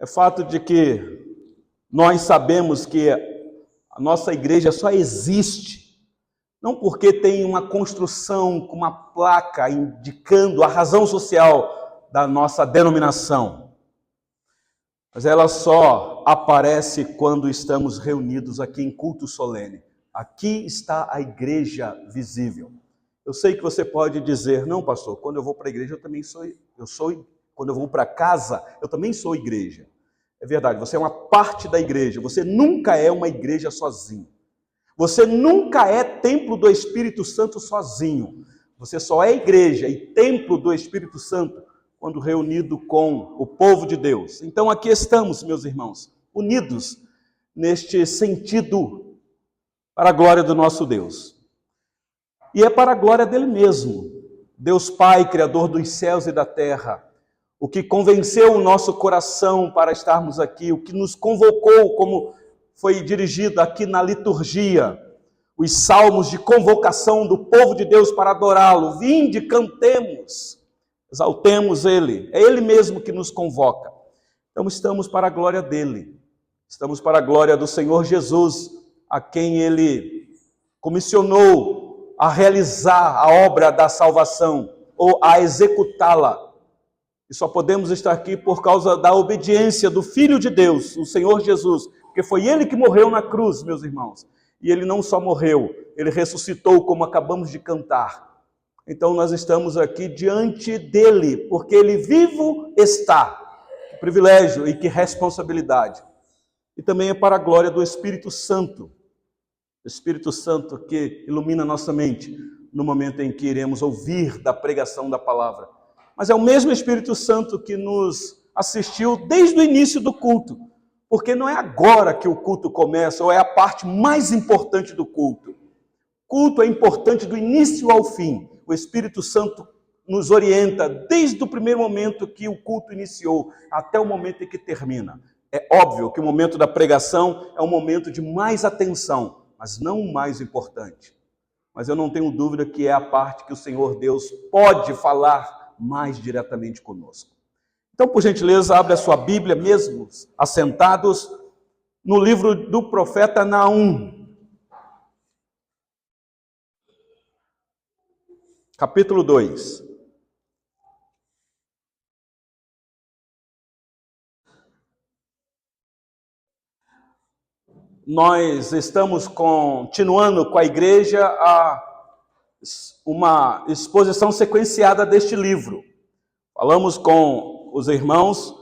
É fato de que nós sabemos que a nossa igreja só existe não porque tem uma construção com uma placa indicando a razão social da nossa denominação, mas ela só aparece quando estamos reunidos aqui em culto solene. Aqui está a igreja visível. Eu sei que você pode dizer, não, pastor, quando eu vou para a igreja quando eu vou para casa, eu também sou igreja. É verdade, você é uma parte da igreja, você nunca é uma igreja sozinho. Você nunca é templo do Espírito Santo sozinho. Você só é igreja e templo do Espírito Santo quando reunido com o povo de Deus. Então aqui estamos, meus irmãos, unidos neste sentido para a glória do nosso Deus. E é para a glória dele mesmo, Deus Pai, Criador dos céus e da terra, o que convenceu o nosso coração para estarmos aqui, o que nos convocou, como foi dirigido aqui na liturgia, os salmos de convocação do povo de Deus para adorá-lo. Vinde, cantemos, exaltemos Ele. É Ele mesmo que nos convoca. Então estamos para a glória dEle. Estamos para a glória do Senhor Jesus, a quem Ele comissionou a realizar a obra da salvação, ou a executá-la. E só podemos estar aqui por causa da obediência do Filho de Deus, o Senhor Jesus, porque foi Ele que morreu na cruz, meus irmãos. E Ele não só morreu, Ele ressuscitou, como acabamos de cantar. Então nós estamos aqui diante dEle, porque Ele vivo está. Que privilégio e que responsabilidade. E também é para a glória do Espírito Santo. O Espírito Santo que ilumina nossa mente no momento em que iremos ouvir da pregação da palavra. Mas é o mesmo Espírito Santo que nos assistiu desde o início do culto. Porque não é agora que o culto começa, ou é a parte mais importante do culto. O culto é importante do início ao fim. O Espírito Santo nos orienta desde o primeiro momento que o culto iniciou, até o momento em que termina. É óbvio que o momento da pregação é um momento de mais atenção, mas não o mais importante. Mas eu não tenho dúvida que é a parte que o Senhor Deus pode falar mais diretamente conosco. Então, por gentileza, abre a sua Bíblia, mesmo assentados, no livro do profeta Naum. Capítulo 2. Nós estamos continuando com a igreja uma exposição sequenciada deste livro. Falamos com os irmãos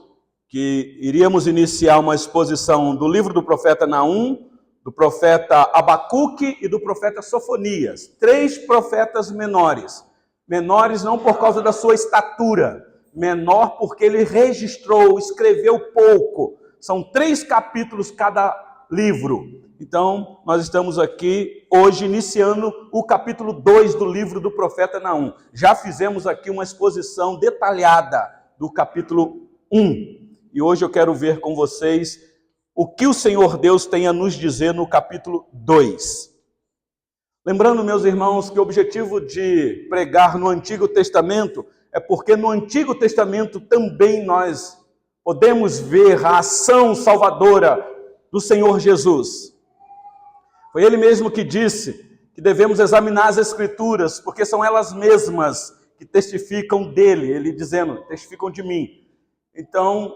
que iríamos iniciar uma exposição do livro do profeta Naum, do profeta Abacuque e do profeta Sofonias. 3 profetas menores. Menores não por causa da sua estatura, menor porque ele registrou, escreveu pouco. São 3 capítulos cada livro. Então, nós estamos aqui hoje iniciando o capítulo 2 do livro do profeta Naum. Já fizemos aqui uma exposição detalhada do capítulo 1. E hoje eu quero ver com vocês o que o Senhor Deus tem a nos dizer no capítulo 2. Lembrando, meus irmãos, que o objetivo de pregar no Antigo Testamento é porque no Antigo Testamento também nós podemos ver a ação salvadora do Senhor Jesus. Foi Ele mesmo que disse que devemos examinar as Escrituras, porque são elas mesmas que testificam dele, ele dizendo, testificam de mim. Então,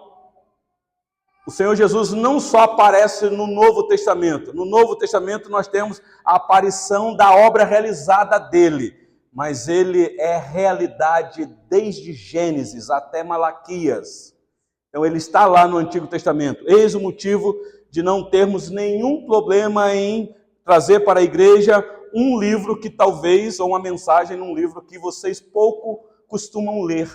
o Senhor Jesus não só aparece no Novo Testamento. No Novo Testamento nós temos a aparição da obra realizada dele, mas ele é realidade desde Gênesis até Malaquias. Então ele está lá no Antigo Testamento. Eis o motivo de não termos nenhum problema em trazer para a igreja um livro que talvez, ou uma mensagem num livro que vocês pouco costumam ler.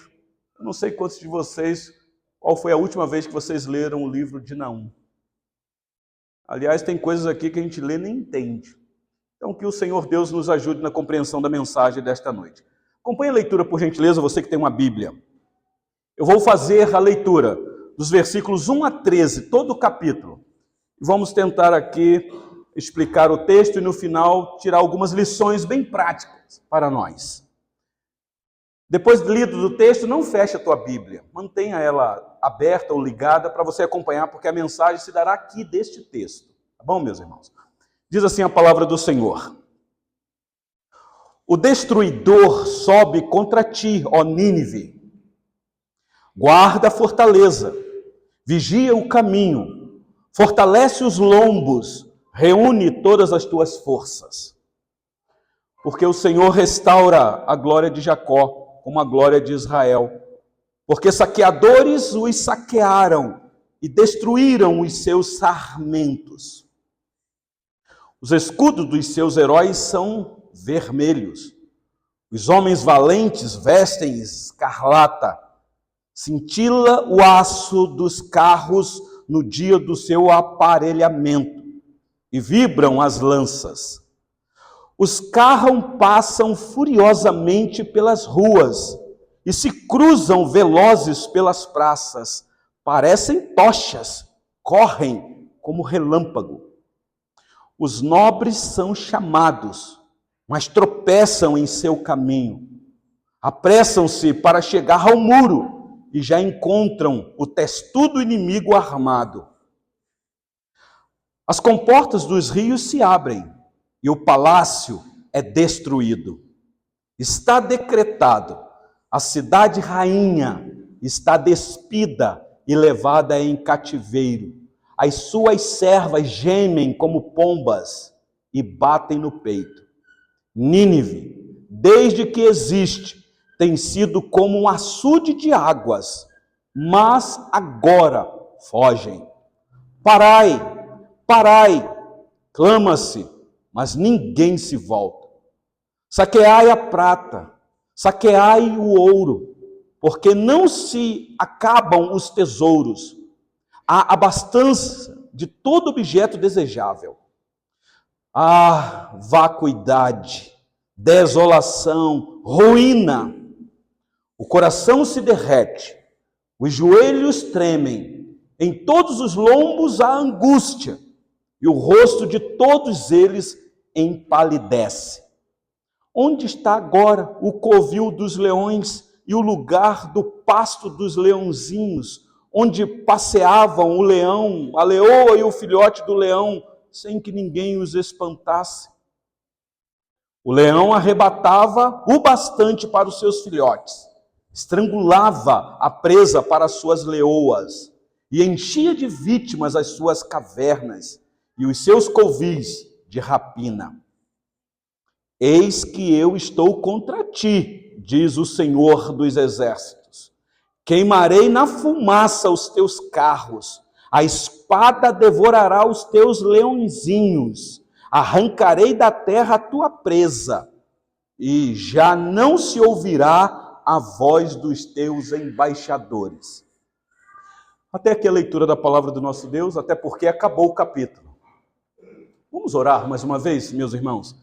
Eu não sei quantos de vocês, qual foi a última vez que vocês leram o livro de Naum. Aliás, tem coisas aqui que a gente lê e nem entende. Então, que o Senhor Deus nos ajude na compreensão da mensagem desta noite. Acompanhe a leitura, por gentileza, você que tem uma Bíblia. Eu vou fazer a leitura dos versículos 1 a 13, todo o capítulo. Vamos tentar aqui explicar o texto e no final tirar algumas lições bem práticas para nós. Depois de lido o texto, não feche a tua Bíblia, mantenha ela aberta ou ligada para você acompanhar, porque a mensagem se dará aqui deste texto. Tá bom, meus irmãos? Diz assim a palavra do Senhor: o destruidor sobe contra ti, ó Nínive. Guarda a fortaleza, vigia o caminho, fortalece os lombos, reúne todas as tuas forças. Porque o Senhor restaura a glória de Jacó, como a glória de Israel. Porque saqueadores os saquearam e destruíram os seus sarmentos. Os escudos dos seus heróis são vermelhos. Os homens valentes vestem escarlata. Cintila o aço dos carros no dia do seu aparelhamento, e vibram as lanças. Os carros passam furiosamente pelas ruas e se cruzam velozes pelas praças. Parecem tochas, correm como relâmpago. Os nobres são chamados, mas tropeçam em seu caminho. Apressam-se para chegar ao muro e já encontram o testudo inimigo armado. As comportas dos rios se abrem e o palácio é destruído. Está decretado, a cidade rainha está despida e levada em cativeiro. As suas servas gemem como pombas e batem no peito. Nínive, desde que existe, tem sido como um açude de águas, mas agora fogem. Parai, parai, clama-se, mas ninguém se volta. Saqueai a prata, saqueai o ouro, porque não se acabam os tesouros. Há abastança de todo objeto desejável. Ah, vacuidade, desolação, ruína. O coração se derrete, os joelhos tremem, em todos os lombos há angústia, e o rosto de todos eles empalidece. Onde está agora o covil dos leões e o lugar do pasto dos leãozinhos, onde passeavam o leão, a leoa e o filhote do leão, sem que ninguém os espantasse? O leão arrebatava o bastante para os seus filhotes, estrangulava a presa para as suas leoas, e enchia de vítimas as suas cavernas e os seus covis de rapina. Eis que eu estou contra ti, diz o Senhor dos Exércitos. Queimarei na fumaça os teus carros, a espada devorará os teus leõezinhos, arrancarei da terra a tua presa, e já não se ouvirá a voz dos teus embaixadores. Até aqui a leitura da palavra do nosso Deus, até porque acabou o capítulo. Vamos orar mais uma vez, meus irmãos?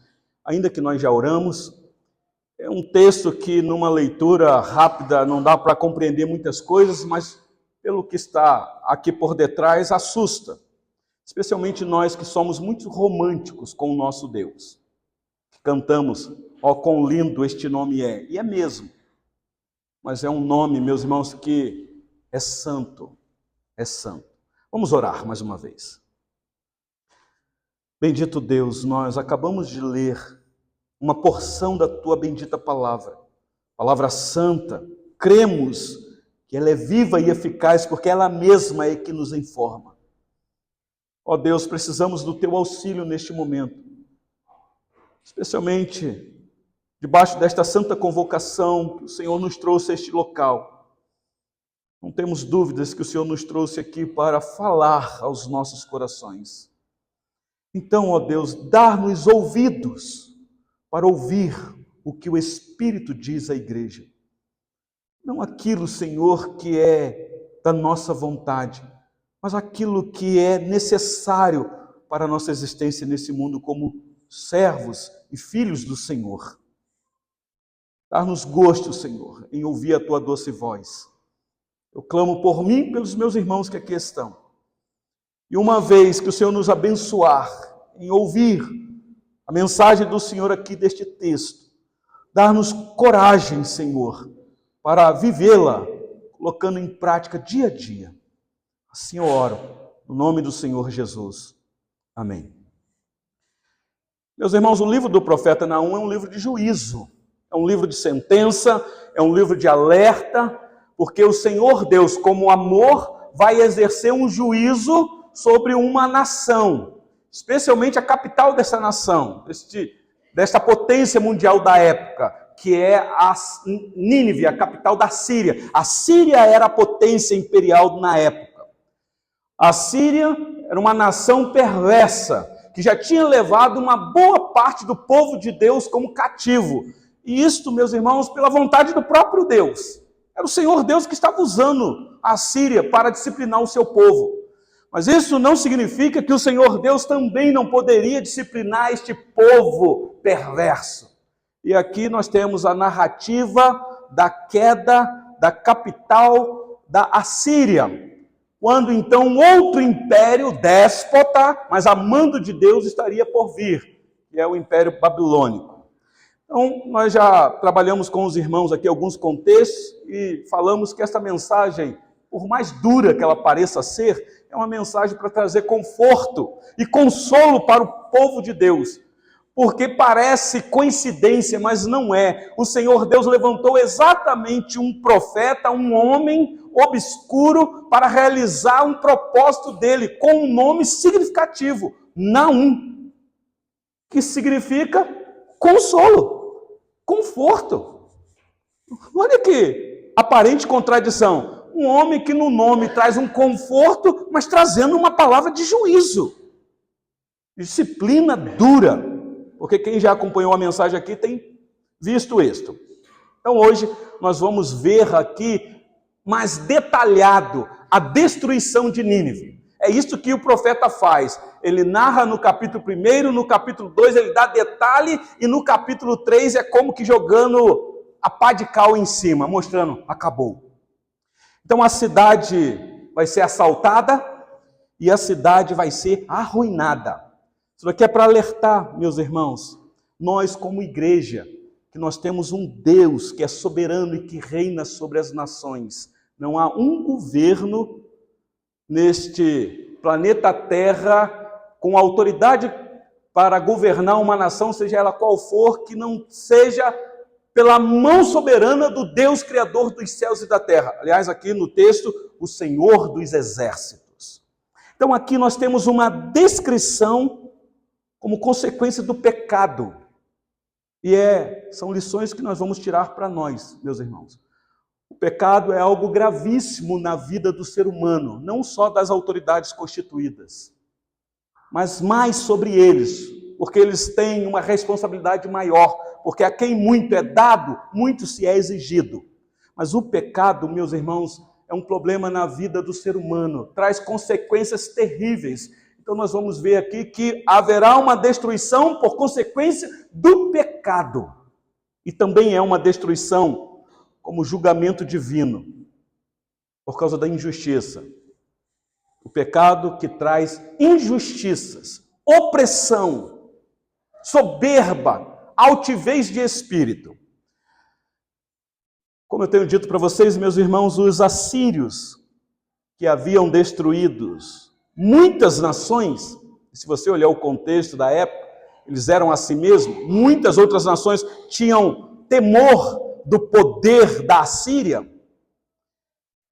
Ainda que nós já oramos, é um texto que numa leitura rápida não dá para compreender muitas coisas, mas pelo que está aqui por detrás assusta. Especialmente nós que somos muito românticos com o nosso Deus. Cantamos, ó quão lindo este nome é, e é mesmo. Mas é um nome, meus irmãos, que é santo, é santo. Vamos orar mais uma vez. Bendito Deus, nós acabamos de ler uma porção da tua bendita palavra, palavra santa. Cremos que ela é viva e eficaz, porque ela mesma é que nos informa. Ó Deus, precisamos do teu auxílio neste momento, especialmente debaixo desta santa convocação que o Senhor nos trouxe a este local. Não temos dúvidas que o Senhor nos trouxe aqui para falar aos nossos corações. Então, ó Deus, dá-nos ouvidos para ouvir o que o Espírito diz à igreja. Não aquilo, Senhor, que é da nossa vontade, mas aquilo que é necessário para a nossa existência nesse mundo como servos e filhos do Senhor. Dá-nos gosto, Senhor, em ouvir a tua doce voz. Eu clamo por mim e pelos meus irmãos que aqui estão. E uma vez que o Senhor nos abençoar em ouvir a mensagem do Senhor aqui deste texto, dar-nos coragem, Senhor, para vivê-la colocando em prática dia a dia. Assim eu oro, no nome do Senhor Jesus. Amém. Meus irmãos, o livro do profeta Naum é um livro de juízo, é um livro de sentença, é um livro de alerta, porque o Senhor Deus, como amor, vai exercer um juízo sobre uma nação, especialmente a capital dessa nação, desta potência mundial da época, que é a Nínive, a capital da Síria. A Síria era a potência imperial na época. A Síria era uma nação perversa, que já tinha levado uma boa parte do povo de Deus como cativo. E isto, meus irmãos, pela vontade do próprio Deus. Era o Senhor Deus que estava usando a Síria para disciplinar o seu povo. Mas isso não significa que o Senhor Deus também não poderia disciplinar este povo perverso. E aqui nós temos a narrativa da queda da capital da Assíria, quando então um outro império déspota, mas a mando de Deus, estaria por vir, que é o Império Babilônico. Então, nós já trabalhamos com os irmãos aqui alguns contextos e falamos que esta mensagem, por mais dura que ela pareça ser, é uma mensagem para trazer conforto e consolo para o povo de Deus. Porque parece coincidência, mas não é. O Senhor Deus levantou exatamente um profeta, um homem obscuro, para realizar um propósito dele, com um nome significativo, Naum, que significa consolo, conforto. Olha que aparente contradição. Um homem que no nome traz um conforto, mas trazendo uma palavra de juízo. Disciplina dura. Porque quem já acompanhou a mensagem aqui tem visto isto. Então hoje nós vamos ver aqui mais detalhado a destruição de Nínive. É isso que o profeta faz. Ele narra no capítulo 1, no capítulo 2 ele dá detalhe, e no capítulo 3 é como que jogando a pá de cal em cima, mostrando, acabou. Então a cidade vai ser assaltada e a cidade vai ser arruinada. Isso aqui é para alertar, meus irmãos, nós como igreja, que nós temos um Deus que é soberano e que reina sobre as nações. Não há um governo neste planeta Terra com autoridade para governar uma nação, seja ela qual for, que não seja pela mão soberana do Deus Criador dos céus e da terra. Aliás, aqui no texto, o Senhor dos exércitos. Então aqui nós temos uma descrição como consequência do pecado. E são lições que nós vamos tirar para nós, meus irmãos. O pecado é algo gravíssimo na vida do ser humano, não só das autoridades constituídas, mas mais sobre eles, porque eles têm uma responsabilidade maior, porque a quem muito é dado, muito se é exigido. Mas o pecado, meus irmãos, é um problema na vida do ser humano, traz consequências terríveis. Então nós vamos ver aqui que haverá uma destruição por consequência do pecado. E também é uma destruição como julgamento divino, por causa da injustiça. O pecado que traz injustiças, opressão, soberba, altivez de espírito. Como eu tenho dito para vocês, meus irmãos, os assírios que haviam destruídos muitas nações, se você olhar o contexto da época, eles eram assim mesmo, muitas outras nações tinham temor do poder da Assíria,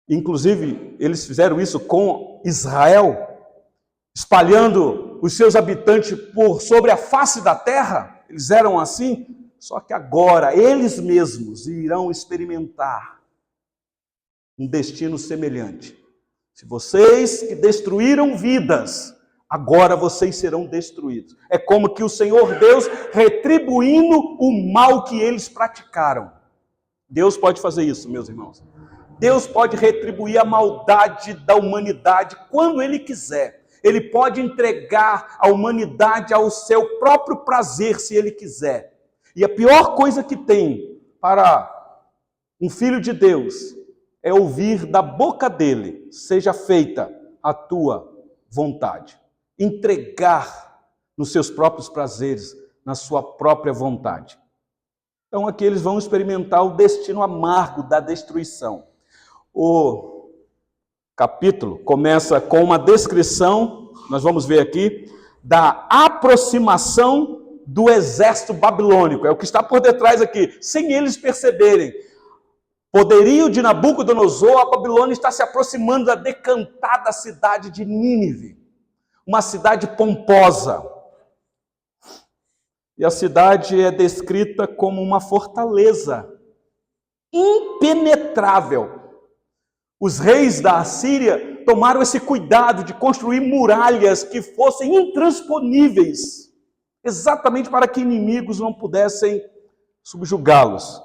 inclusive eles fizeram isso com Israel, espalhando os seus habitantes sobre a face da terra, eles eram assim, só que agora eles mesmos irão experimentar um destino semelhante. Se vocês que destruíram vidas, agora vocês serão destruídos. É como que o Senhor Deus retribuindo o mal que eles praticaram. Deus pode fazer isso, meus irmãos. Deus pode retribuir a maldade da humanidade quando Ele quiser. Ele pode entregar a humanidade ao seu próprio prazer, se Ele quiser. E a pior coisa que tem para um filho de Deus é ouvir da boca dele, seja feita a tua vontade. Entregar nos seus próprios prazeres, na sua própria vontade. Então aqui eles vão experimentar o destino amargo da destruição. O capítulo começa com uma descrição, nós vamos ver aqui, da aproximação do exército babilônico. É o que está por detrás aqui, sem eles perceberem. Poderio de Nabucodonosor, a Babilônia está se aproximando da decantada cidade de Nínive, uma cidade pomposa. E a cidade é descrita como uma fortaleza impenetrável. Os reis da Assíria tomaram esse cuidado de construir muralhas que fossem intransponíveis, exatamente para que inimigos não pudessem subjugá-los.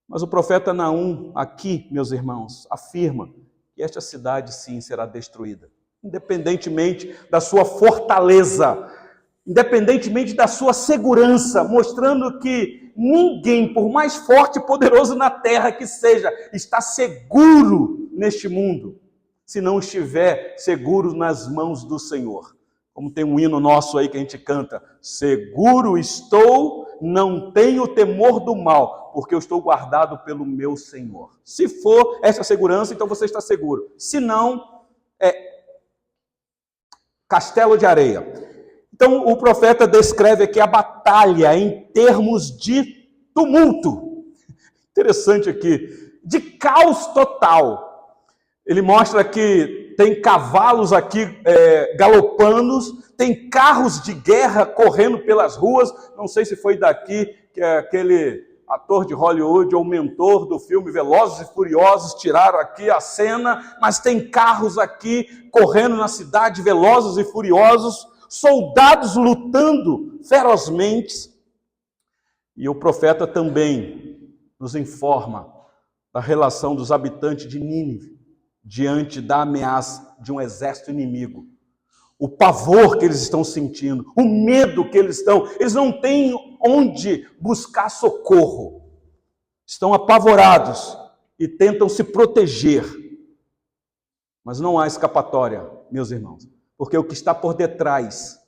Mas o profeta Naum, aqui, meus irmãos, afirma que esta cidade sim será destruída, independentemente da sua fortaleza, independentemente da sua segurança, mostrando que ninguém, por mais forte e poderoso na terra que seja, está seguro neste mundo, se não estiver seguro nas mãos do Senhor. Como tem um hino nosso aí que a gente canta: seguro estou, não tenho temor do mal, porque eu estou guardado pelo meu Senhor. Se for essa segurança, então você está seguro. Se não, é castelo de areia. Então o profeta descreve aqui a batalha em termos de tumulto. Interessante aqui, de caos total. Ele mostra que tem cavalos aqui galopando, tem carros de guerra correndo pelas ruas. Não sei se foi daqui que aquele ator de Hollywood ou mentor do filme Velozes e Furiosos tiraram aqui a cena, mas tem carros aqui correndo na cidade, velozes e furiosos, soldados lutando ferozmente. E o profeta também nos informa da relação dos habitantes de Nínive diante da ameaça de um exército inimigo. O pavor que eles estão sentindo, o medo que eles não têm onde buscar socorro. Estão apavorados e tentam se proteger. Mas não há escapatória, meus irmãos, porque o que está por detrás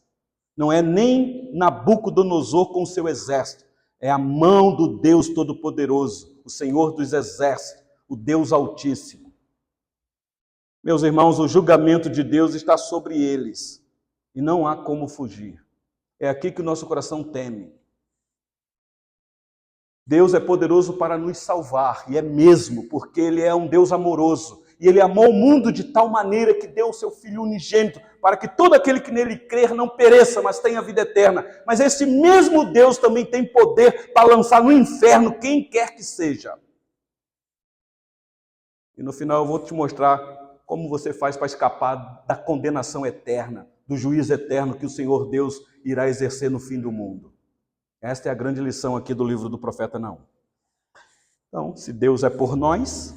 não é nem Nabucodonosor com seu exército, é a mão do Deus Todo-Poderoso, o Senhor dos Exércitos, o Deus Altíssimo. Meus irmãos, o julgamento de Deus está sobre eles e não há como fugir. É aqui que o nosso coração teme. Deus é poderoso para nos salvar, e é mesmo, porque Ele é um Deus amoroso. E Ele amou o mundo de tal maneira que deu o seu Filho unigênito, para que todo aquele que nele crer não pereça, mas tenha vida eterna. Mas esse mesmo Deus também tem poder para lançar no inferno quem quer que seja. E no final eu vou te mostrar como você faz para escapar da condenação eterna, do juízo eterno que o Senhor Deus irá exercer no fim do mundo. Esta é a grande lição aqui do livro do profeta Naum. Então, se Deus é por nós,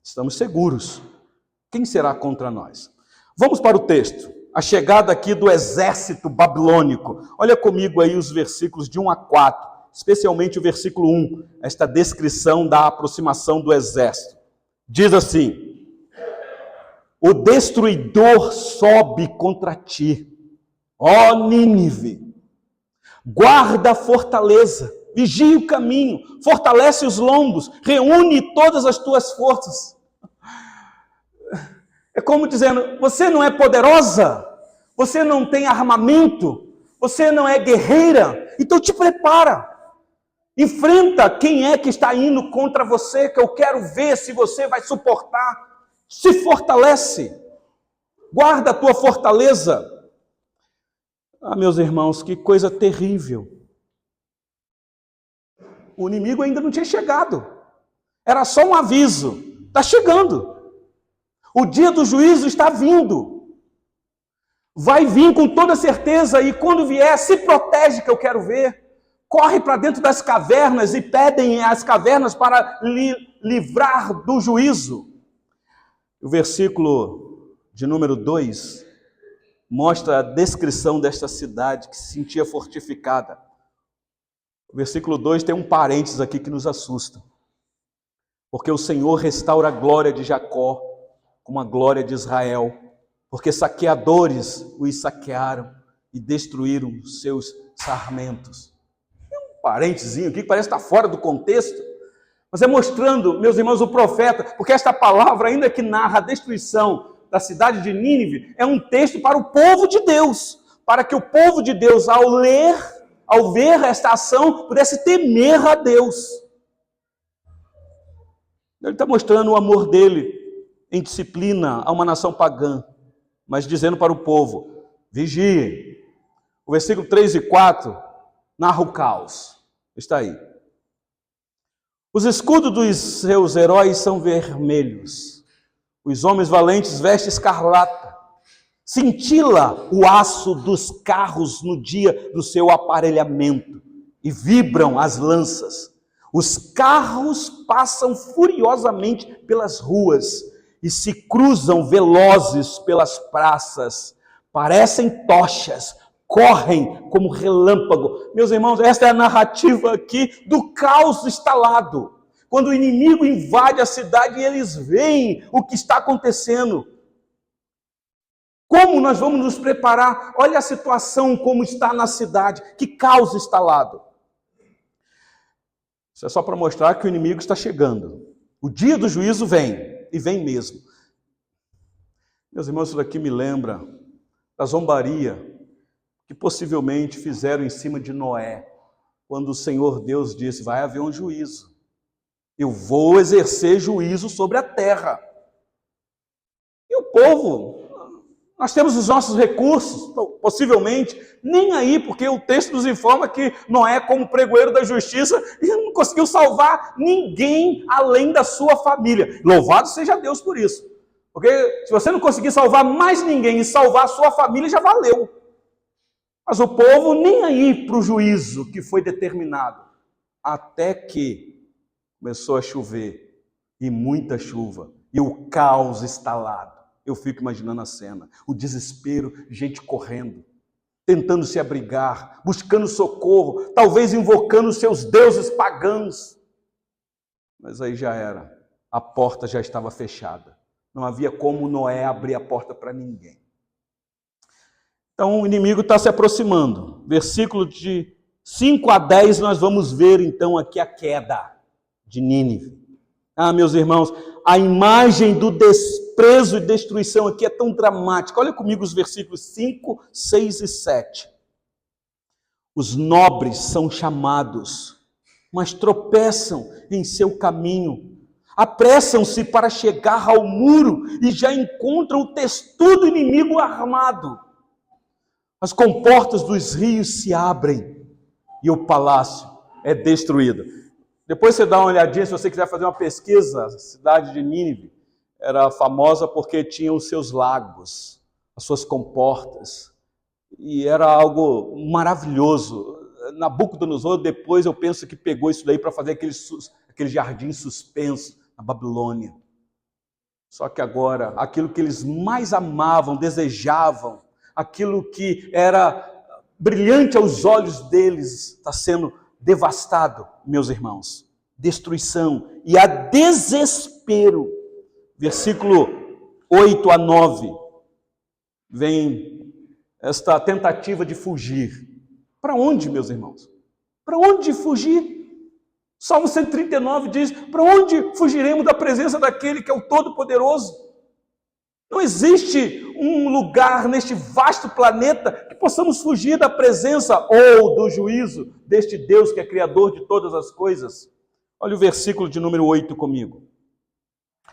estamos seguros. Quem será contra nós? Vamos para o texto. A chegada aqui do exército babilônico. Olha comigo aí os versículos de 1 a 4, especialmente o versículo 1, esta descrição da aproximação do exército. Diz assim: o destruidor sobe contra ti, ó Nínive. Guarda a fortaleza, vigia o caminho, fortalece os lombos, reúne todas as tuas forças. É como dizendo, você não é poderosa, você não tem armamento, você não é guerreira, então te prepara. Enfrenta quem é que está indo contra você, que eu quero ver se você vai suportar. Se fortalece, guarda a tua fortaleza. Ah, meus irmãos, que coisa terrível. O inimigo ainda não tinha chegado. Era só um aviso. Está chegando. O dia do juízo está vindo. Vai vir com toda certeza e quando vier, se protege que eu quero ver. Corre para dentro das cavernas e pedem as cavernas para livrar do juízo. O versículo de número 2 mostra a descrição desta cidade que se sentia fortificada. O versículo 2 tem um parênteses aqui que nos assusta. Porque o Senhor restaura a glória de Jacó como a glória de Israel. Porque saqueadores os saquearam e destruíram os seus sarmentos. Tem um parênteses aqui que parece estar fora do contexto. Mas é mostrando, meus irmãos, o profeta, porque esta palavra, ainda que narra a destruição da cidade de Nínive, é um texto para o povo de Deus, para que o povo de Deus, ao ver esta ação, pudesse temer a Deus. Ele está mostrando o amor dele em disciplina a uma nação pagã, mas dizendo para o povo, vigie. O versículo 3 e 4 narra o caos. Está aí. Os escudos dos seus heróis são vermelhos. Os homens valentes vestem escarlata. Cintila o aço dos carros no dia do seu aparelhamento e vibram as lanças. Os carros passam furiosamente pelas ruas e se cruzam velozes pelas praças. Parecem tochas, correm como relâmpago. Meus irmãos, esta é a narrativa aqui do caos instalado. Quando o inimigo invade a cidade e eles veem o que está acontecendo. Como nós vamos nos preparar? Olha a situação como está na cidade. Que caos instalado. Isso é só para mostrar que o inimigo está chegando. O dia do juízo vem, e vem mesmo. Meus irmãos, isso daqui me lembra da zombaria que possivelmente fizeram em cima de Noé, quando o Senhor Deus disse, vai haver um juízo. Eu vou exercer juízo sobre a terra. E o povo, nós temos os nossos recursos, possivelmente, nem aí, porque o texto nos informa que Noé, como pregoeiro da justiça, não conseguiu salvar ninguém além da sua família. Louvado seja Deus por isso. Porque se você não conseguir salvar mais ninguém e salvar a sua família, já valeu. Mas o povo nem aí para o juízo que foi determinado. Até que começou a chover, e muita chuva, e o caos instalado. Eu fico imaginando a cena, o desespero, gente correndo, tentando se abrigar, buscando socorro, talvez invocando seus deuses pagãos. Mas aí já era, a porta já estava fechada. Não havia como Noé abrir a porta para ninguém. Então o inimigo está se aproximando. Versículo de 5 a 10, nós vamos ver então aqui a queda de Nínive. Ah, meus irmãos, a imagem do desprezo e destruição aqui é tão dramática. Olha comigo os versículos 5, 6 e 7. Os nobres são chamados, mas tropeçam em seu caminho. Apressam-se para chegar ao muro e já encontram o testudo inimigo armado. As comportas dos rios se abrem e o palácio é destruído. Depois você dá uma olhadinha, se você quiser fazer uma pesquisa, a cidade de Nínive era famosa porque tinha os seus lagos, as suas comportas, e era algo maravilhoso. Nabucodonosor, depois eu penso que pegou isso daí para fazer aquele jardim suspenso na Babilônia. Só que agora, aquilo que eles mais amavam, desejavam, aquilo que era brilhante aos olhos deles, está sendo devastado, meus irmãos. Destruição e a desespero. Versículo 8 a 9. Vem esta tentativa de fugir. Para onde, meus irmãos? Para onde fugir? Salmo 139 diz, para onde fugiremos da presença daquele que é o Todo-Poderoso? Não existe um lugar neste vasto planeta que possamos fugir da presença ou do juízo deste Deus que é Criador de todas as coisas. Olha o versículo de número 8 comigo.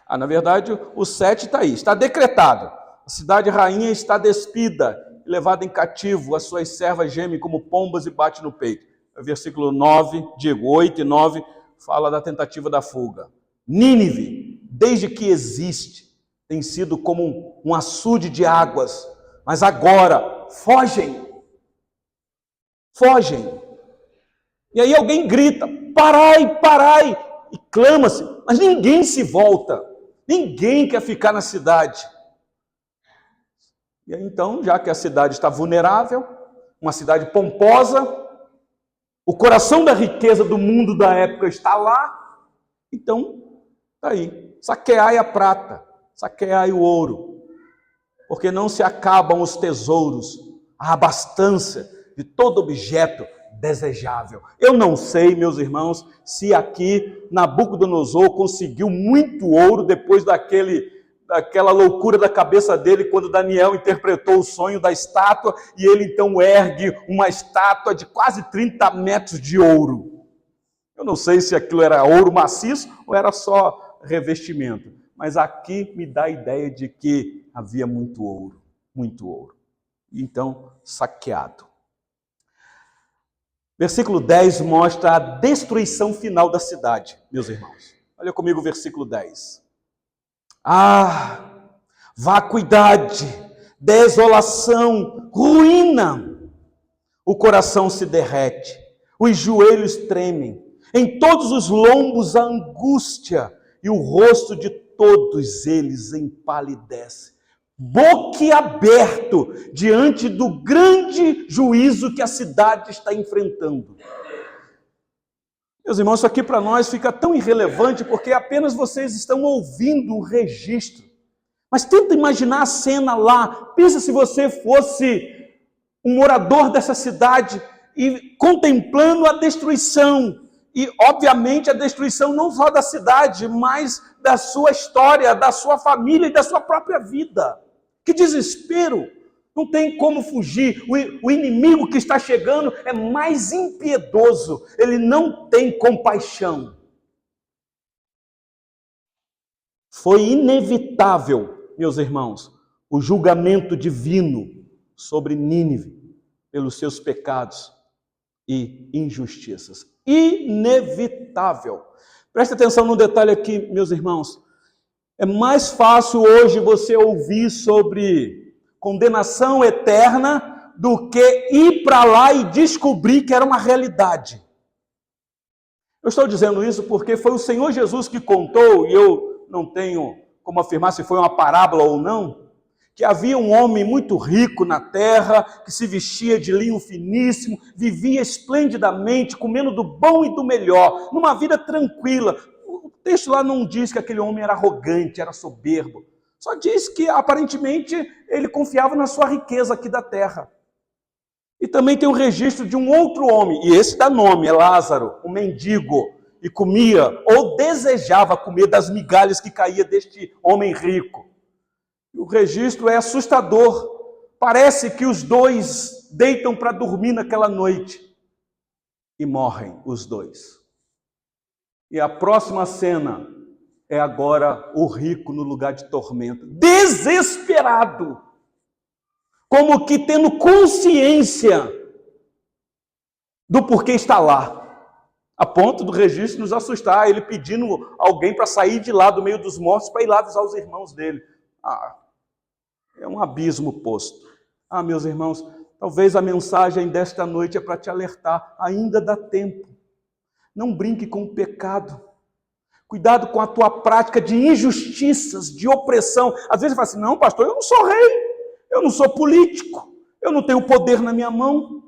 Na verdade, o 7 está aí. Está decretado. A cidade rainha está despida, levada em cativo. As suas servas gemem como pombas e batem no peito. Versículo 8 e 9, fala da tentativa da fuga. Nínive, desde que existe, tem sido como um açude de águas, mas agora fogem. E aí alguém grita, parai, parai, e clama-se, mas ninguém se volta, ninguém quer ficar na cidade. E aí então, já que a cidade está vulnerável, uma cidade pomposa, o coração da riqueza do mundo da época está lá, então, está aí, saqueai a prata, saqueai o ouro, porque não se acabam os tesouros, a abastança de todo objeto desejável. Eu não sei, meus irmãos, se aqui Nabucodonosor conseguiu muito ouro depois daquela loucura da cabeça dele, quando Daniel interpretou o sonho da estátua, e ele então ergue uma estátua de quase 30 metros de ouro. Eu não sei se aquilo era ouro maciço ou era só revestimento, mas aqui me dá a ideia de que havia muito ouro, então saqueado. Versículo 10 mostra a destruição final da cidade, meus irmãos. Olha comigo o versículo 10. Vacuidade, desolação, ruína. O coração se derrete, os joelhos tremem, em todos os lombos a angústia, e o rosto de todos eles empalidece, boquiaberto diante do grande juízo que a cidade está enfrentando. Meus irmãos, isso aqui para nós fica tão irrelevante porque apenas vocês estão ouvindo o registro. Mas tenta imaginar a cena lá. Pensa se você fosse um morador dessa cidade e contemplando a destruição. E, obviamente, a destruição não só da cidade, mas da sua história, da sua família e da sua própria vida. Que desespero! Não tem como fugir. O inimigo que está chegando é mais impiedoso. Ele não tem compaixão. Foi inevitável, meus irmãos, o julgamento divino sobre Nínive pelos seus pecados e injustiças. Inevitável. Preste atenção no detalhe aqui, meus irmãos. É mais fácil hoje você ouvir sobre condenação eterna do que ir para lá e descobrir que era uma realidade. Eu estou dizendo isso porque foi o Senhor Jesus que contou, e eu não tenho como afirmar se foi uma parábola ou não, que havia um homem muito rico na terra, que se vestia de linho finíssimo, vivia esplendidamente, comendo do bom e do melhor, numa vida tranquila. O texto lá não diz que aquele homem era arrogante, era soberbo. Só diz que, aparentemente, ele confiava na sua riqueza aqui da terra. E também tem o registro de um outro homem, e esse dá nome, é Lázaro, um mendigo, e comia, ou desejava comer das migalhas que caía deste homem rico. O registro é assustador. Parece que os dois deitam para dormir naquela noite e morrem os dois. E a próxima cena é agora o rico no lugar de tormento, desesperado, como que tendo consciência do porquê está lá, a ponto do registro nos assustar, ele pedindo alguém para sair de lá do meio dos mortos para ir lá avisar os irmãos dele. É um abismo posto. Meus irmãos, talvez a mensagem desta noite é para te alertar, ainda dá tempo. Não brinque com o pecado. Cuidado com a tua prática de injustiças, de opressão. Às vezes você fala assim, não pastor, eu não sou rei, eu não sou político, eu não tenho poder na minha mão.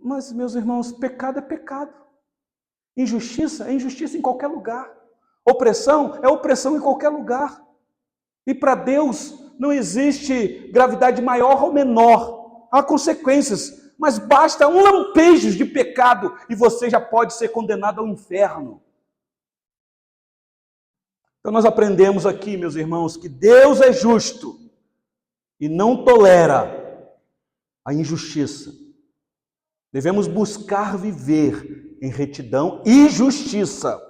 Mas, meus irmãos, pecado é pecado. Injustiça é injustiça em qualquer lugar. Opressão é opressão em qualquer lugar. E para Deus não existe gravidade maior ou menor. Há consequências. Mas basta um lampejo de pecado e você já pode ser condenado ao inferno. Então nós aprendemos aqui, meus irmãos, que Deus é justo e não tolera a injustiça. Devemos buscar viver em retidão e justiça,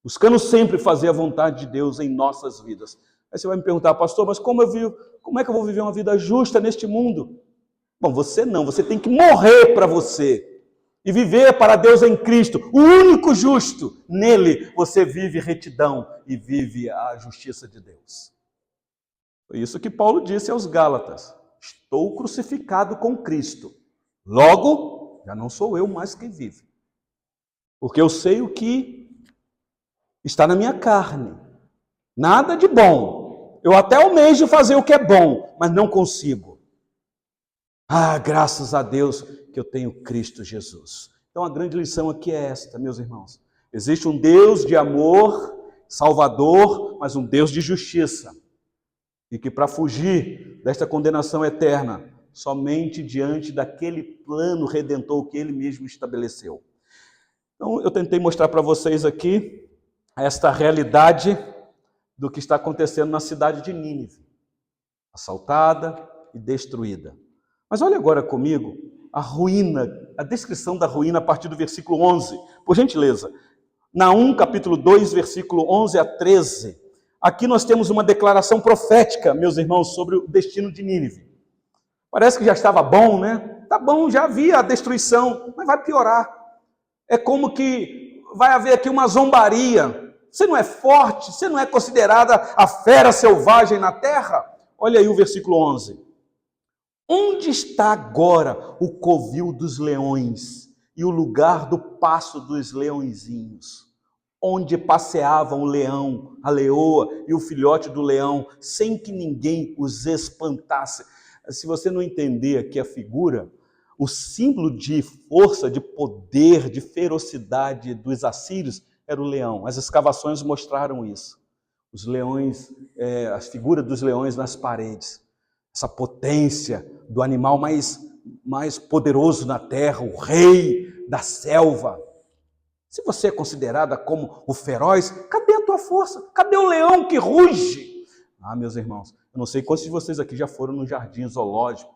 buscando sempre fazer a vontade de Deus em nossas vidas. Aí você vai me perguntar, pastor, mas como é que eu vou viver uma vida justa neste mundo? Bom, você não, você tem que morrer para você e viver para Deus em Cristo, o único justo. Nele você vive retidão e vive a justiça de Deus. Foi isso que Paulo disse aos Gálatas: estou crucificado com Cristo, logo já não sou eu mais quem vive, porque eu sei o que está na minha carne, nada de bom. Eu até almejo fazer o que é bom, mas não consigo. Graças a Deus que eu tenho Cristo Jesus. Então a grande lição aqui é esta, meus irmãos. Existe um Deus de amor, Salvador, mas um Deus de justiça. E que para fugir desta condenação eterna, somente diante daquele plano redentor que ele mesmo estabeleceu. Então, eu tentei mostrar para vocês aqui esta realidade do que está acontecendo na cidade de Nínive, assaltada e destruída. Mas olha agora comigo a ruína, a descrição da ruína a partir do versículo 11, por gentileza. Naum, capítulo 2, versículo 11 a 13. Aqui nós temos uma declaração profética, meus irmãos, sobre o destino de Nínive. Parece que já estava bom, né? Tá bom, já havia a destruição, mas vai piorar. É como que vai haver aqui uma zombaria. Você não é forte, você não é considerada a fera selvagem na terra? Olha aí o versículo 11. Onde está agora o covil dos leões e o lugar do pasto dos leõezinhos? Onde passeavam o leão, a leoa e o filhote do leão, sem que ninguém os espantasse. Se você não entender aqui a figura, o símbolo de força, de poder, de ferocidade dos assírios era o leão. As escavações mostraram isso. Os leões, as figuras dos leões nas paredes. Essa potência do animal mais poderoso na terra, o rei da selva. Se você é considerada como o feroz, cadê a tua força? Cadê o leão que ruge? Ah, meus irmãos, eu não sei quantos de vocês aqui já foram no jardim zoológico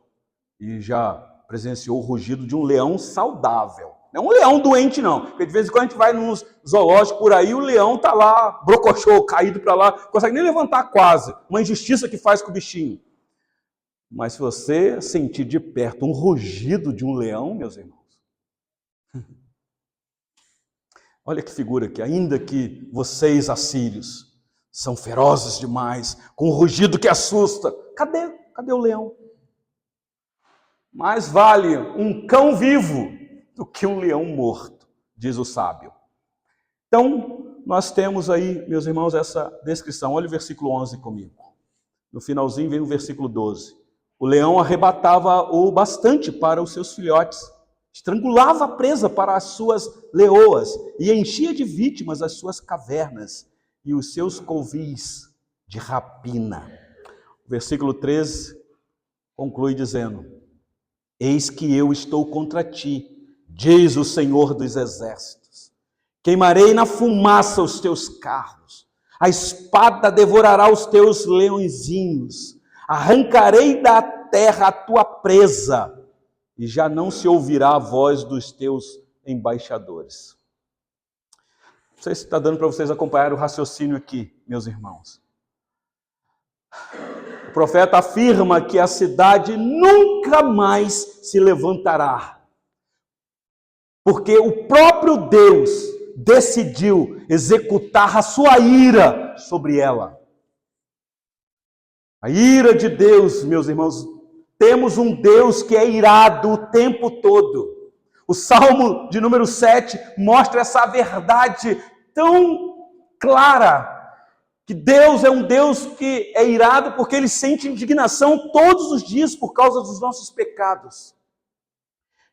e já presenciou o rugido de um leão saudável. Não é um leão doente, não. Porque de vez em quando a gente vai nos zoológicos por aí, o leão está lá, brocochô, caído para lá, não consegue nem levantar quase. Uma injustiça que faz com o bichinho. Mas se você sentir de perto um rugido de um leão, meus irmãos, olha que figura aqui, ainda que vocês, assírios, são ferozes demais, com um rugido que assusta, cadê o leão? Mais vale um cão vivo do que um leão morto, diz o sábio. Então, nós temos aí, meus irmãos, essa descrição. Olha o versículo 11 comigo. No finalzinho vem o versículo 12. O leão arrebatava o bastante para os seus filhotes, estrangulava a presa para as suas leoas e enchia de vítimas as suas cavernas e os seus covis de rapina. O versículo 13 conclui dizendo: eis que eu estou contra ti, diz o Senhor dos exércitos. Queimarei na fumaça os teus carros, a espada devorará os teus leõezinhos, arrancarei da terra a tua presa, e já não se ouvirá a voz dos teus embaixadores. Não sei se está dando para vocês acompanhar o raciocínio aqui, meus irmãos. O profeta afirma que a cidade nunca mais se levantará, porque o próprio Deus decidiu executar a sua ira sobre ela. A ira de Deus, meus irmãos, temos um Deus que é irado o tempo todo. O Salmo de número 7 mostra essa verdade tão clara, que Deus é um Deus que é irado porque Ele sente indignação todos os dias por causa dos nossos pecados.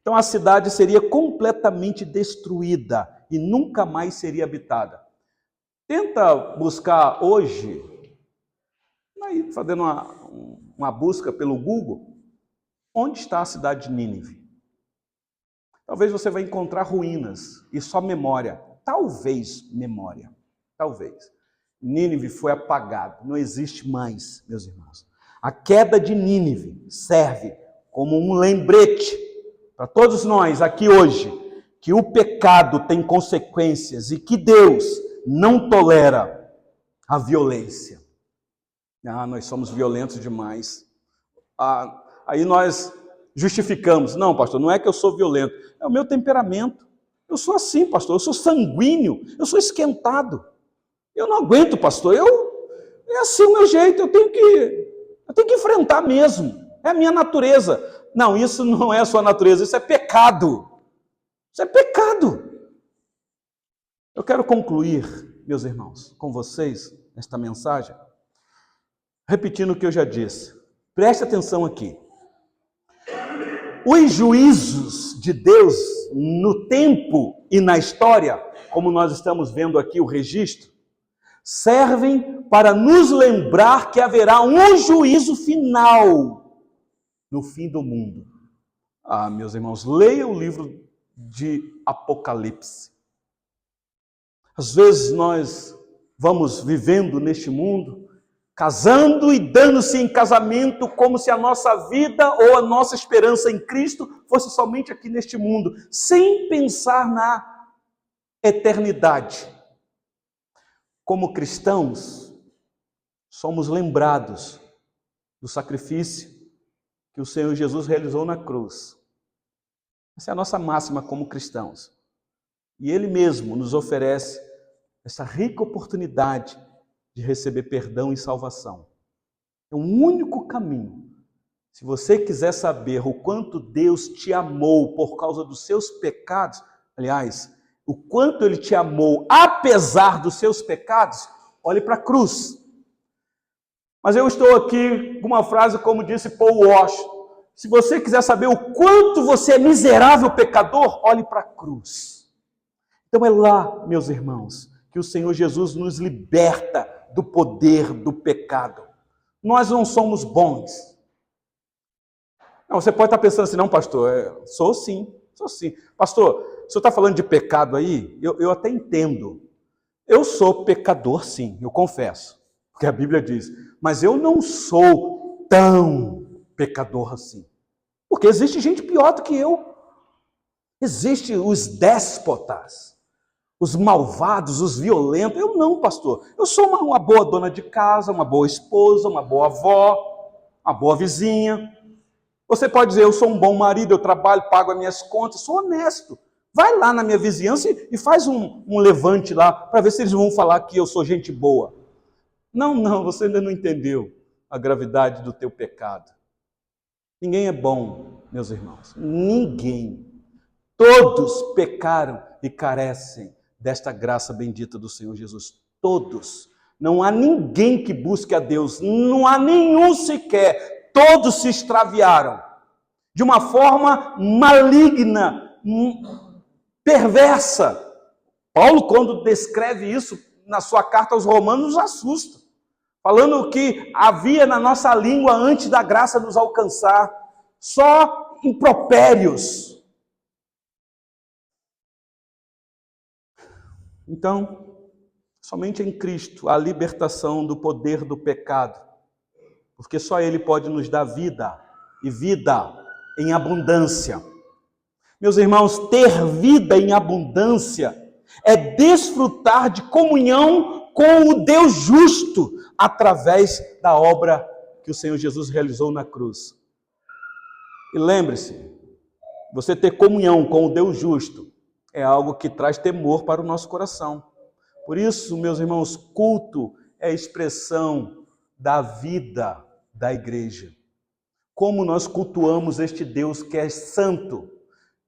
Então a cidade seria completamente destruída e nunca mais seria habitada. Tenta buscar hoje, aí fazendo uma busca pelo Google, onde está a cidade de Nínive? Talvez você vai encontrar ruínas e só memória. Talvez memória. Talvez. Nínive foi apagado, não existe mais, meus irmãos. A queda de Nínive serve como um lembrete para todos nós aqui hoje, que o pecado tem consequências e que Deus não tolera a violência. Nós somos violentos demais. Aí nós justificamos. Não, pastor, não é que eu sou violento, é o meu temperamento. Eu sou assim, pastor, eu sou sanguíneo, eu sou esquentado. Eu não aguento, pastor, é assim o meu jeito, eu tenho que enfrentar mesmo. É a minha natureza. Não, isso não é a sua natureza, isso é pecado. Isso é pecado. Eu quero concluir, meus irmãos, com vocês, esta mensagem, repetindo o que eu já disse. Preste atenção aqui. Os juízos de Deus no tempo e na história, como nós estamos vendo aqui o registro, servem para nos lembrar que haverá um juízo final. no fim do mundo. Ah, meus irmãos, leia o livro de Apocalipse. Às vezes nós vamos vivendo neste mundo, casando e dando-se em casamento como se a nossa vida ou a nossa esperança em Cristo fosse somente aqui neste mundo, sem pensar na eternidade. Como cristãos, somos lembrados do sacrifício que o Senhor Jesus realizou na cruz. Essa é a nossa máxima como cristãos. E Ele mesmo nos oferece essa rica oportunidade de receber perdão e salvação. É o único caminho. Se você quiser saber o quanto Deus te amou por causa dos seus pecados, aliás, o quanto Ele te amou apesar dos seus pecados, olhe para a cruz. Mas eu estou aqui com uma frase como disse Paul Walsh. Se você quiser saber o quanto você é miserável pecador, olhe para a cruz. Então é lá, meus irmãos, que o Senhor Jesus nos liberta do poder do pecado. Nós não somos bons. Não, você pode estar pensando assim, não, pastor, sou sim. Pastor, o senhor está falando de pecado aí? Eu até entendo. Eu sou pecador sim, eu confesso. Porque a Bíblia diz, mas eu não sou tão pecador assim. Porque existe gente pior do que eu. Existem os déspotas, os malvados, os violentos. Eu não, pastor. Eu sou uma boa dona de casa, uma boa esposa, uma boa avó, uma boa vizinha. Você pode dizer, eu sou um bom marido, eu trabalho, pago as minhas contas, sou honesto. Vai lá na minha vizinhança e faz um levante lá, para ver se eles vão falar que eu sou gente boa. Não, você ainda não entendeu a gravidade do teu pecado. Ninguém é bom, meus irmãos. Ninguém. Todos pecaram e carecem desta graça bendita do Senhor Jesus. Todos. Não há ninguém que busque a Deus. Não há nenhum sequer. Todos se extraviaram. De uma forma maligna, perversa. Paulo, quando descreve isso na sua carta aos Romanos, nos assusta. Falando que havia na nossa língua, antes da graça nos alcançar, só impropérios. Então, somente em Cristo há libertação do poder do pecado, porque só Ele pode nos dar vida, e vida em abundância. Meus irmãos, ter vida em abundância é desfrutar de comunhão com o Deus justo, através da obra que o Senhor Jesus realizou na cruz. E lembre-se, você ter comunhão com o Deus justo é algo que traz temor para o nosso coração. Por isso, meus irmãos, culto é a expressão da vida da igreja. Como nós cultuamos este Deus que é santo,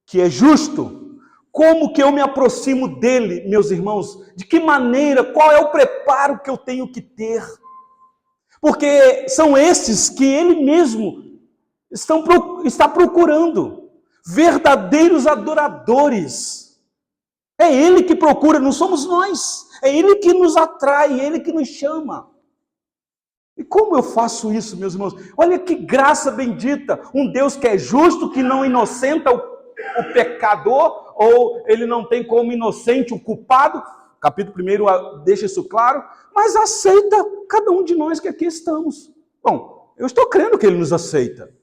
que é justo. Como que eu me aproximo dele, meus irmãos? De que maneira? Qual é o preparo que eu tenho que ter? Porque são esses que ele mesmo está procurando. Verdadeiros adoradores. É ele que procura, não somos nós. É ele que nos atrai, é ele que nos chama. E como eu faço isso, meus irmãos? Olha que graça bendita. Um Deus que é justo, que não inocenta o pecador, ou ele não tem como inocente o culpado. Capítulo 1 deixa isso claro. Mas aceita cada um de nós que aqui estamos. Bom, eu estou crendo que ele nos aceita.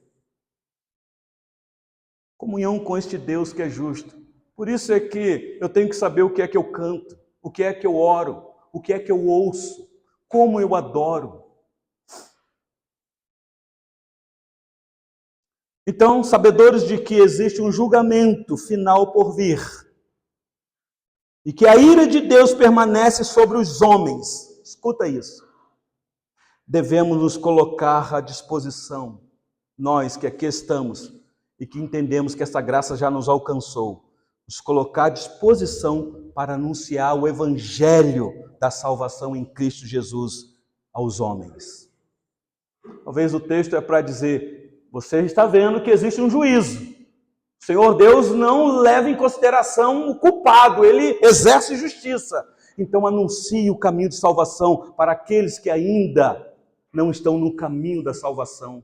Comunhão com este Deus que é justo. Por isso é que eu tenho que saber o que é que eu canto, o que é que eu oro, o que é que eu ouço, como eu adoro. Então, sabedores de que existe um julgamento final por vir, e que a ira de Deus permanece sobre os homens, escuta isso, devemos nos colocar à disposição, nós que aqui estamos, e que entendemos que essa graça já nos alcançou, nos colocar à disposição para anunciar o evangelho da salvação em Cristo Jesus aos homens. Talvez o texto é para dizer, você está vendo que existe um juízo. O Senhor Deus não leva em consideração o culpado, ele exerce justiça. Então anuncie o caminho de salvação para aqueles que ainda não estão no caminho da salvação.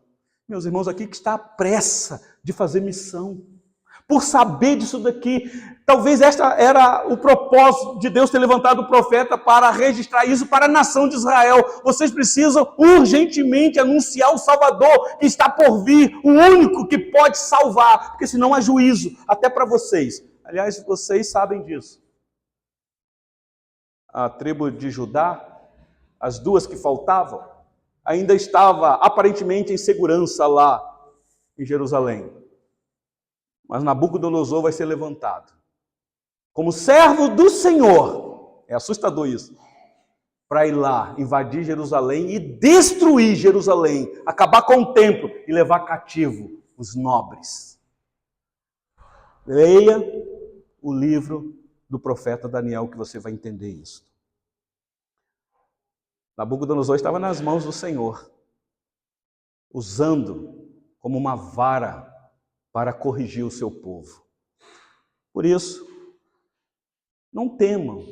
meus irmãos aqui, que está à pressa de fazer missão. Por saber disso daqui, talvez esta era o propósito de Deus ter levantado o profeta para registrar isso para a nação de Israel. Vocês precisam urgentemente anunciar o Salvador que está por vir, o único que pode salvar, porque senão há juízo, até para vocês. Aliás, vocês sabem disso. A tribo de Judá, as duas que faltavam, ainda estava aparentemente em segurança lá em Jerusalém. Mas Nabucodonosor vai ser levantado como servo do Senhor. É assustador isso. Para ir lá, invadir Jerusalém e destruir Jerusalém, acabar com o templo e levar cativo os nobres. Leia o livro do profeta Daniel que você vai entender isso. Nabucodonosor estava nas mãos do Senhor, usando como uma vara para corrigir o seu povo. Por isso, não temam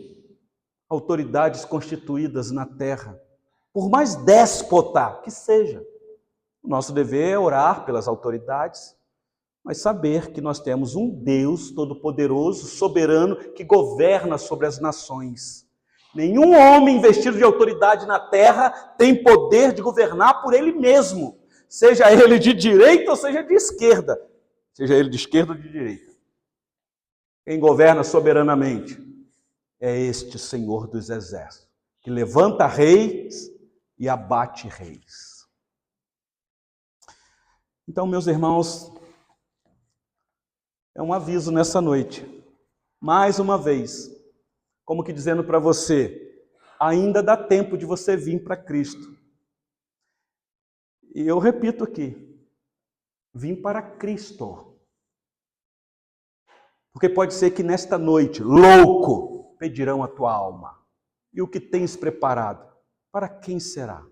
autoridades constituídas na terra, por mais déspota que seja. O nosso dever é orar pelas autoridades, mas saber que nós temos um Deus todo-poderoso, soberano, que governa sobre as nações. Nenhum homem investido de autoridade na terra tem poder de governar por ele mesmo, seja ele de direita ou seja de esquerda. Seja ele de esquerda ou de direita. Quem governa soberanamente é este Senhor dos Exércitos, que levanta reis e abate reis. Então, meus irmãos, é um aviso nessa noite, mais uma vez, como que dizendo para você, ainda dá tempo de você vir para Cristo. E eu repito aqui, vim para Cristo. Porque pode ser que nesta noite, louco, pedirão a tua alma. E o que tens preparado? Para quem será?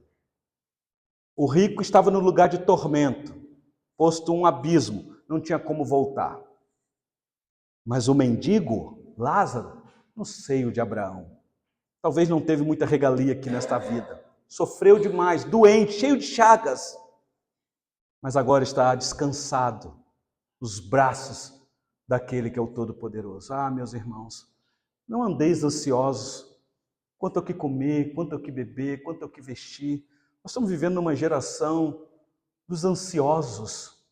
O rico estava no lugar de tormento, posto um abismo, não tinha como voltar. Mas o mendigo, Lázaro, no seio de Abraão, talvez não teve muita regalia aqui nesta vida. Sofreu demais, doente, cheio de chagas. Mas agora está descansado nos braços daquele que é o Todo-Poderoso. Ah, meus irmãos, não andeis ansiosos quanto ao que comer, quanto ao que beber, quanto ao que vestir. Nós estamos vivendo numa geração dos ansiosos.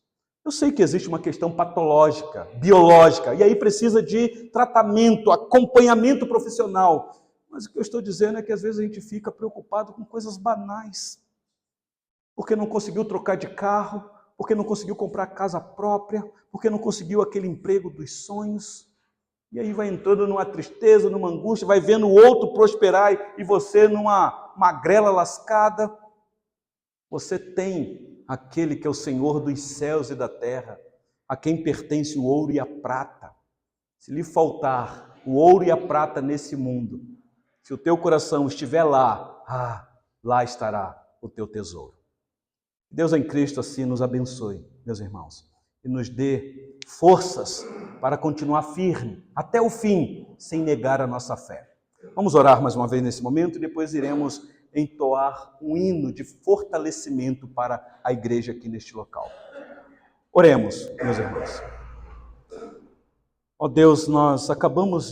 Eu sei que existe uma questão patológica, biológica, e aí precisa de tratamento, acompanhamento profissional. Mas o que eu estou dizendo é que às vezes a gente fica preocupado com coisas banais. Porque não conseguiu trocar de carro, porque não conseguiu comprar casa própria, porque não conseguiu aquele emprego dos sonhos. E aí vai entrando numa tristeza, numa angústia, vai vendo o outro prosperar e você numa magrela lascada. Você tem aquele que é o Senhor dos céus e da terra, a quem pertence o ouro e a prata. Se lhe faltar o ouro e a prata nesse mundo, se o teu coração estiver lá, lá estará o teu tesouro. Deus em Cristo assim nos abençoe, meus irmãos, e nos dê forças para continuar firme até o fim, sem negar a nossa fé. Vamos orar mais uma vez nesse momento e depois iremos entoar um hino de fortalecimento para a igreja aqui neste local. Oremos, meus irmãos. Ó Deus, nós acabamos